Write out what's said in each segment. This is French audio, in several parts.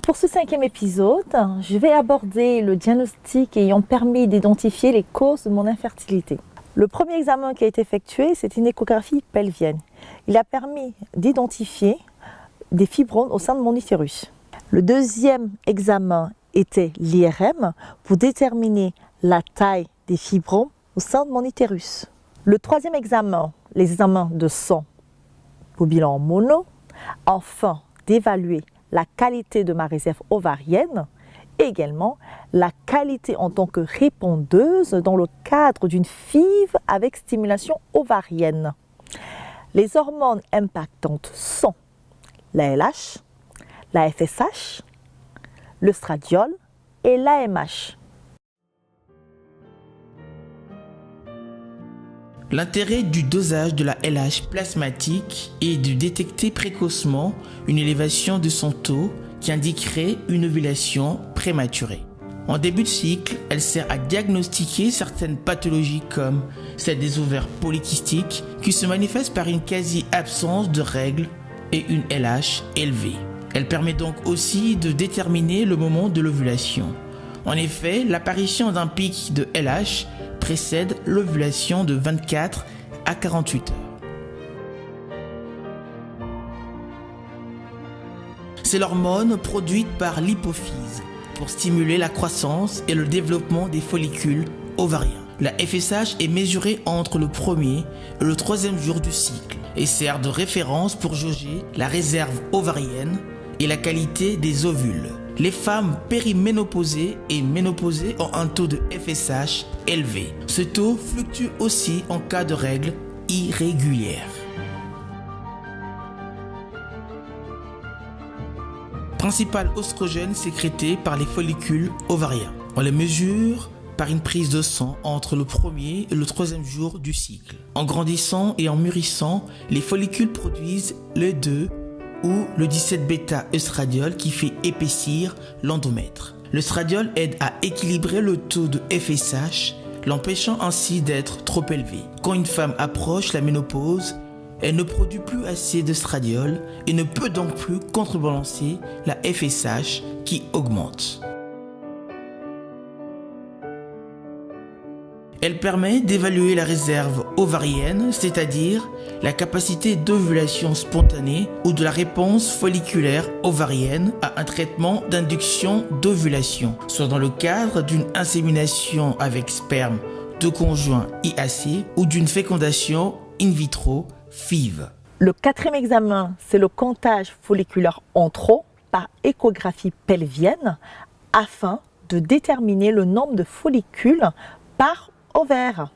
Pour ce 5e épisode, je vais aborder le diagnostic ayant permis d'identifier les causes de mon infertilité. Le premier examen qui a été effectué, c'est une échographie pelvienne. Il a permis d'identifier des fibromes au sein de mon utérus. Le deuxième examen était l'IRM pour déterminer la taille des fibromes au sein de mon utérus. Le troisième examen, l'examen de sang au bilan mono, afin d'évaluer la qualité de ma réserve ovarienne et également la qualité en tant que répondeuse dans le cadre d'une FIV avec stimulation ovarienne. Les hormones impactantes sont la LH, la FSH, le stradiol et l'AMH. L'intérêt du dosage de la LH plasmatique est de détecter précocement une élévation de son taux qui indiquerait une ovulation prématurée. En début de cycle, elle sert à diagnostiquer certaines pathologies comme celle des ovaires polykystiques qui se manifestent par une quasi-absence de règles et une LH élevée. Elle permet donc aussi de déterminer le moment de l'ovulation. En effet, l'apparition d'un pic de LH précède l'ovulation de 24 à 48 heures. C'est l'hormone produite par l'hypophyse pour stimuler la croissance et le développement des follicules ovariens. La FSH est mesurée entre le premier et le troisième jour du cycle et sert de référence pour jauger la réserve ovarienne et la qualité des ovules. Les femmes périménopausées et ménopausées ont un taux de FSH élevé. Ce taux fluctue aussi en cas de règles irrégulières. Principal oestrogène sécrété par les follicules ovariens. On les mesure par une prise de sang entre le premier et le troisième jour du cycle. En grandissant et en mûrissant, les follicules produisent le 2 ou le 17β-œstradiol qui fait épaissir l'endomètre. L'œstradiol aide à équilibrer le taux de FSH, l'empêchant ainsi d'être trop élevé. Quand une femme approche la ménopause, elle ne produit plus assez d'œstradiol et ne peut donc plus contrebalancer la FSH qui augmente. Elle permet d'évaluer la réserve ovarienne, c'est-à-dire la capacité d'ovulation spontanée ou de la réponse folliculaire ovarienne à un traitement d'induction d'ovulation, soit dans le cadre d'une insémination avec sperme de conjoint IAC ou d'une fécondation in vitro FIV. Le 4e examen, c'est le comptage folliculaire en trop par échographie pelvienne afin de déterminer le nombre de follicules par ovaire.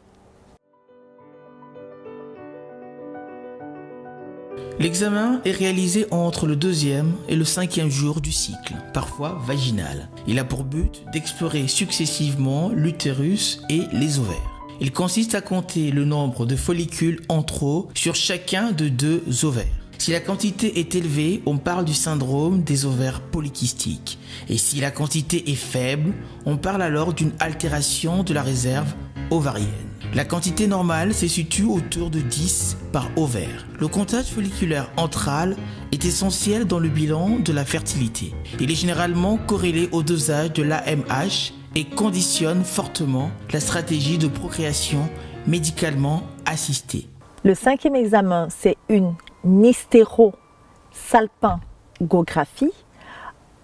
L'examen est réalisé entre le 2e et le 5e jour du cycle, parfois vaginal. Il a pour but d'explorer successivement l'utérus et les ovaires. Il consiste à compter le nombre de follicules en trop sur chacun de 2 ovaires. Si la quantité est élevée, on parle du syndrome des ovaires polykystiques. Et si la quantité est faible, on parle alors d'une altération de la réserve ovarienne. La quantité normale se situe autour de 10 par ovaire. Le comptage folliculaire antral est essentiel dans le bilan de la fertilité. Il est généralement corrélé au dosage de l'AMH et conditionne fortement la stratégie de procréation médicalement assistée. Le 5e examen, c'est une hystérosalpingographie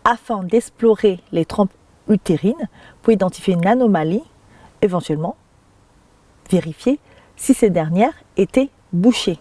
afin d'explorer les trompes utérines pour identifier une anomalie, éventuellement vérifier si ces dernières étaient bouchées.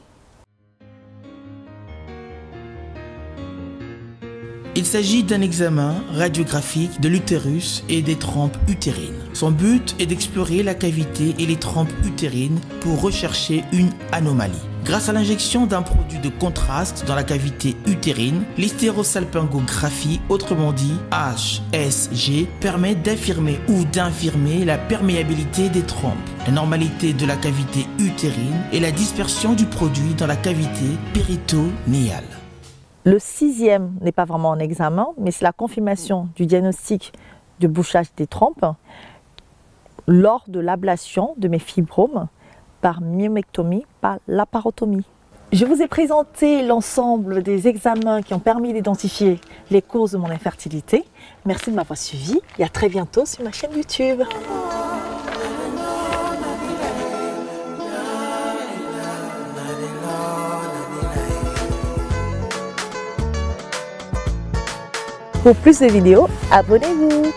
Il s'agit d'un examen radiographique de l'utérus et des trompes utérines. Son but est d'explorer la cavité et les trompes utérines pour rechercher une anomalie. Grâce à l'injection d'un produit de contraste dans la cavité utérine, l'hystérosalpingographie, autrement dit HSG, permet d'affirmer ou d'infirmer la perméabilité des trompes, la normalité de la cavité utérine et la dispersion du produit dans la cavité péritonéale. Le 6e n'est pas vraiment un examen, mais c'est la confirmation du diagnostic de bouchage des trompes lors de l'ablation de mes fibromes par myomectomie, par laparotomie. Je vous ai présenté l'ensemble des examens qui ont permis d'identifier les causes de mon infertilité. Merci de m'avoir suivi et à très bientôt sur ma chaîne YouTube. Pour plus de vidéos, abonnez-vous.